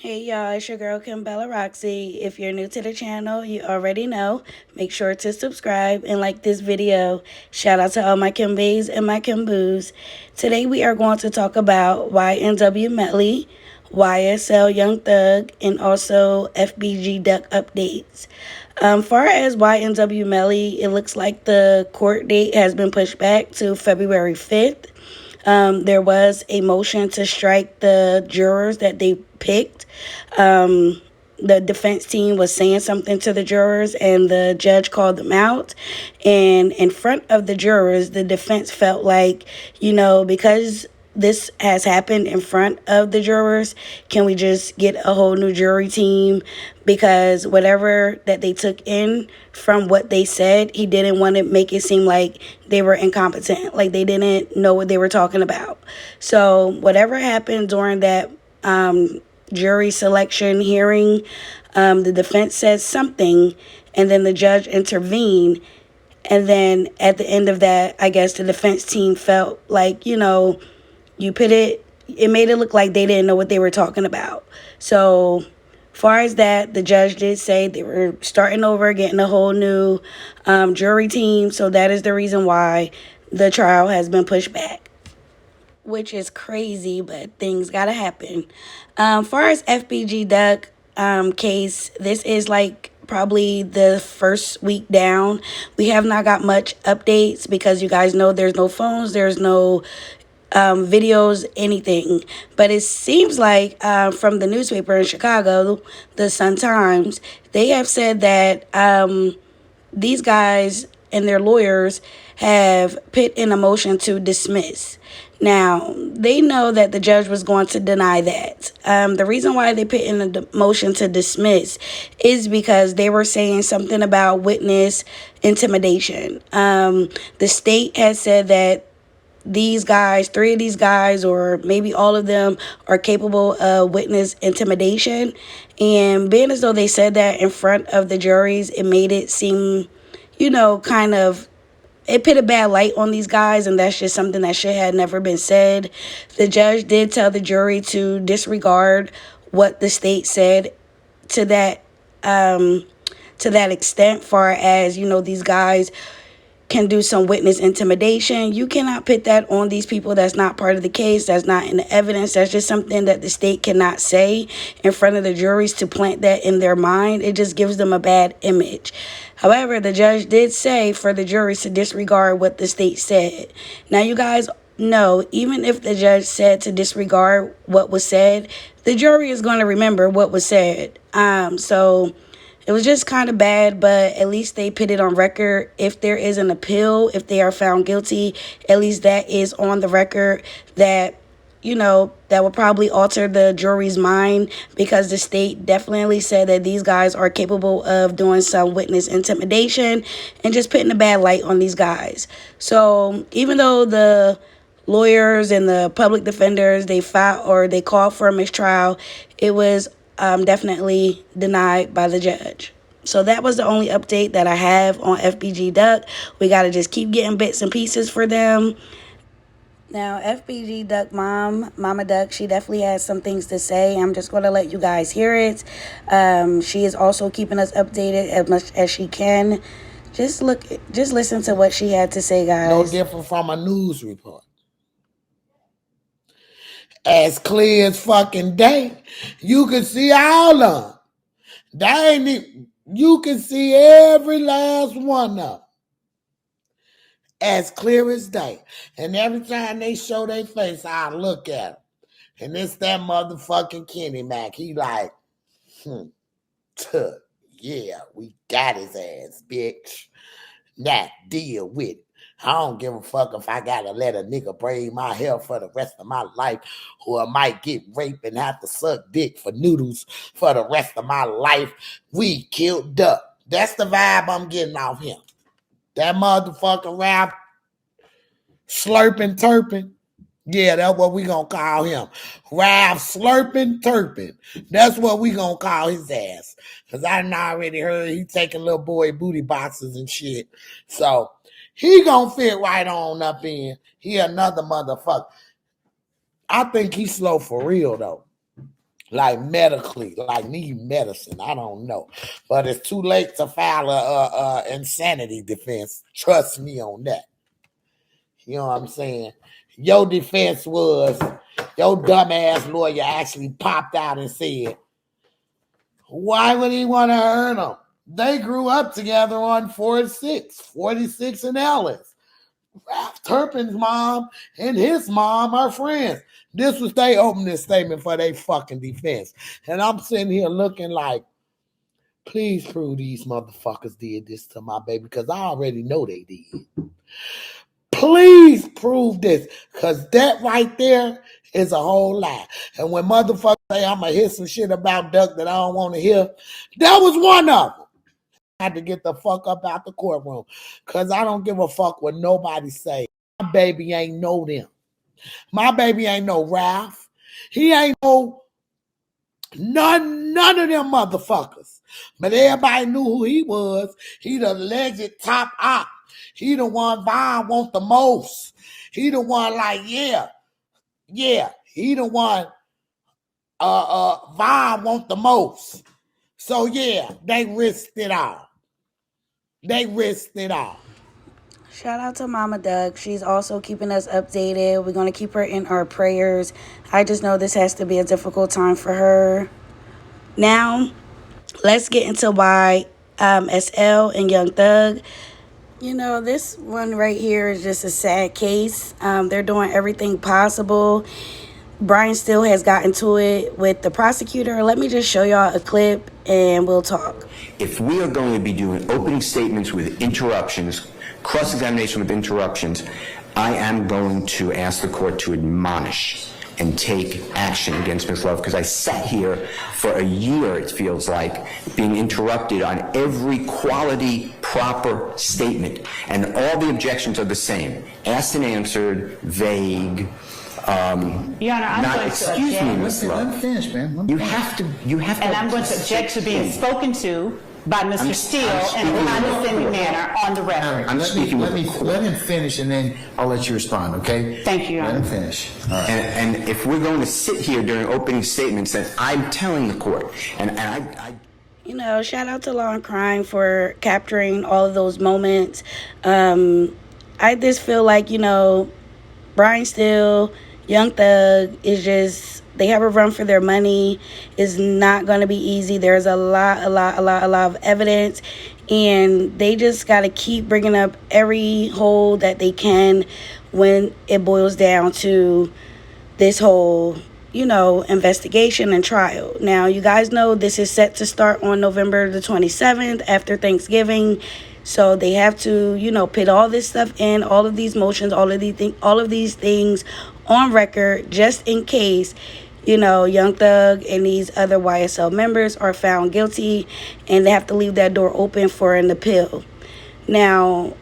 Hey y'all, it's your girl Kim Bella Roxy. If you're new to the channel, you already know. Make sure to subscribe and like this video. Shout out to all my Kimbays and my Kimboos. Today we are going to talk about YNW Melly, YSL Young Thug, and also FBG Duck updates. Far as YNW Melly, it looks like the court date has been pushed back to February 5th. There was a motion to strike the jurors that they picked. The defense team was saying something to the jurors, and the judge called them out. And in front of the jurors, the defense felt like, because this has happened in front of the jurors, can we just get a whole new jury team? Because whatever that they took in from what they said, he didn't want to make it seem like they were incompetent, like they didn't know what they were talking about. So whatever happened during that jury selection hearing, the defense said something, and then the judge intervened. And then at the end of that, I guess the defense team felt like, it made it look like they didn't know what they were talking about. So, far as that, the judge did say they were starting over, getting a whole new jury team. So, that is the reason why the trial has been pushed back, which is crazy, but things gotta happen. Far as FBG Duck case, this is like probably the first week down. We have not got much updates because you guys know there's no phones, there's no videos, anything. But it seems like from the newspaper in Chicago, the Sun-Times, they have said that these guys and their lawyers have put in a motion to dismiss. Now, they know that the judge was going to deny that. The reason why they put in a motion to dismiss is because they were saying something about witness intimidation. The state has said that these guys, three of these guys, or maybe all of them, are capable of witness intimidation. And being as though they said that in front of the juries, it made it seem, kind of, it put a bad light on these guys, and that's just something that should have never been said. The judge did tell the jury to disregard what the state said to that extent, far as these guys can do some witness intimidation. You cannot put that on these people. That's not part of the case. That's not in the evidence. That's just something that the state cannot say in front of the juries to plant that in their mind. It just gives them a bad image. However, the judge did say for the juries to disregard what the state said. Now, you guys know, even if the judge said to disregard what was said, the jury is going to remember what was said. So it was just kind of bad, but at least they put it on record. If there is an appeal, if they are found guilty, at least that is on the record that, that will probably alter the jury's mind, because the state definitely said that these guys are capable of doing some witness intimidation and just putting a bad light on these guys. So even though the lawyers and the public defenders, they filed or they called for a mistrial, it was definitely denied by the judge. So that was the only update that I have on FBG Duck. We got to just keep getting bits and pieces for them. Now, FBG Duck Mama Duck, she definitely has some things to say. I'm just going to let you guys hear it. She is also keeping us updated as much as she can. Just listen to what she had to say, guys. No different from a news report. As clear as fucking day. You can see all of them. They ain't even, you can see every last one of them. As clear as day. And every time they show their face, I look at them. And it's that motherfucking Kenny Mac. He like, yeah, we got his ass, bitch. Now deal with it. I don't give a fuck if I gotta let a nigga braid my hair for the rest of my life, or I might get raped and have to suck dick for noodles for the rest of my life. We killed Duck. That's the vibe I'm getting off him. That motherfucking rap slurping turping. Yeah, that's what we gonna call him. Ralph Slurping Turpin. That's what we gonna call his ass. Because I done already heard he taking little boy booty boxes and shit. So he gonna fit right on up in. He another motherfucker. I think he's slow for real though. like medically, like need medicine. I don't know, but it's too late to file a insanity defense. Trust me on that. You know what I'm saying? Your defense was your dumbass lawyer actually popped out and said, why would he want to hurt him? They grew up together on 46 and Ellis. Ralph Turpin's mom and his mom are friends. This was their opening statement for their fucking defense. And I'm sitting here looking like, please prove these motherfuckers did this to my baby, because I already know they did. Please prove this, because that right there is a whole lie. And when motherfuckers say I'm going to hear some shit about Duck that I don't want to hear, that was one of them. I had to get the fuck up out the courtroom, because I don't give a fuck what nobody say. My baby ain't know them. My baby ain't no Ralph. He ain't no none of them motherfuckers. But everybody knew who he was. He the alleged top op. He the one Vine want the most. He the one like, yeah. He the one Vine want the most. So yeah, they risked it all. Shout out to Mama Duck. She's also keeping us updated. We're going to keep her in our prayers. I just know this has to be a difficult time for her. Now, let's get into YSL and Young Thug. You know, this one right here is just a sad case. They're doing everything possible. Brian still has gotten to it with the prosecutor. Let me just show y'all a clip and we'll talk. If we are going to be doing opening statements with interruptions, cross-examination with interruptions, I am going to ask the court to admonish and take action against Ms. Love, because I sat here for a year, it feels like, being interrupted on every quality, proper statement, and all the objections are the same. Asked and answered, vague, Your Honor, I'm going to excuse me, Ms. Love. Let me finish, man. You have to. And I'm going to object to being spoken to by Mr. Steele in a condescending manner on the record. I'm speaking with the court. Let him finish, and then I'll let you respond, okay? Thank you, Your Honor. Let him finish. All right. And if we're going to sit here during opening statements, then I'm telling the court, and I You know, shout out to Law and Crime for capturing all of those moments. I just feel like, you know, Brian Steele, Young Thug is just, they have a run for their money. It's not going to be easy. There's a lot of evidence, and they just got to keep bringing up every hole that they can when it boils down to this whole, you know, investigation and trial. Now, you guys know this is set to start on November the 27th after Thanksgiving. So they have to, you know, put all this stuff in, all of these motions, all of these things on record, just in case, you know, Young Thug and these other YSL members are found guilty, and they have to leave that door open for an appeal. Now,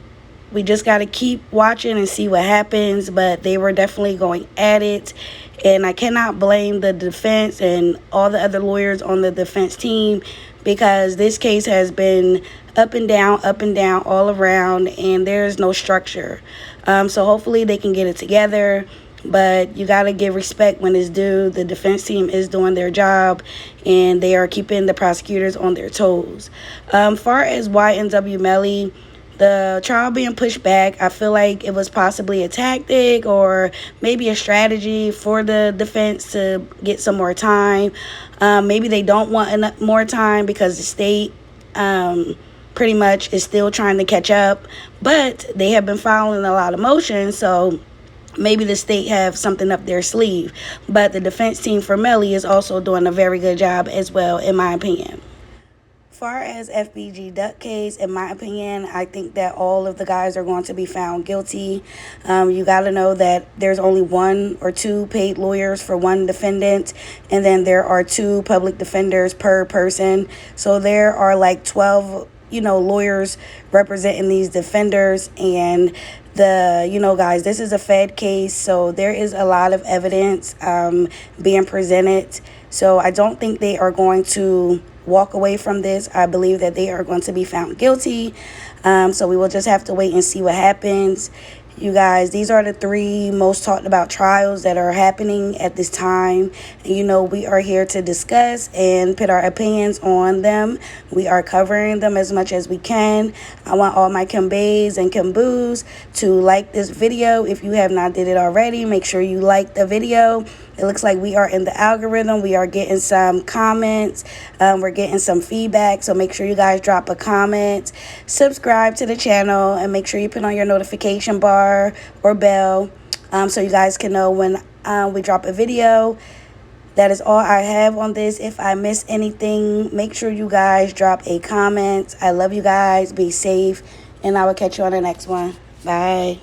we just got to keep watching and see what happens, but they were definitely going at it. And I cannot blame the defense and all the other lawyers on the defense team, because this case has been up and down all around, and there's no structure. So hopefully they can get it together. But you got to give respect when it's due. The defense team is doing their job, and they are keeping the prosecutors on their toes. Far as YNW Melly, the trial being pushed back, I feel like it was possibly a tactic or maybe a strategy for the defense to get some more time. Maybe they don't want enough more time because the state pretty much is still trying to catch up. But they have been filing a lot of motions, so maybe the state have something up their sleeve. But the defense team for Melly is also doing a very good job as well, in my opinion. Far as FBG Duck case, in my opinion, I think that all of the guys are going to be found guilty. You got to know that there's only one or two paid lawyers for one defendant, and then there are two public defenders per person. So there are like 12, you know, lawyers representing these defenders. And guys, this is a Fed case, so there is a lot of evidence being presented. So I don't think they are going to walk away from this. I believe that they are going to be found guilty. So we will just have to wait and see what happens. You guys, these are the 3 most talked about trials that are happening at this time. And you know, we are here to discuss and put our opinions on them. We are covering them as much as we can. I want all my Kimbays and Kimboos to like this video. If you have not did it already, make sure you like the video. It looks like we are in the algorithm. We are getting some comments. We're getting some feedback. So make sure you guys drop a comment. Subscribe to the channel. And make sure you put on your notification bar or bell. So you guys can know when we drop a video. That is all I have on this. If I miss anything, make sure you guys drop a comment. I love you guys. Be safe. And I will catch you on the next one. Bye.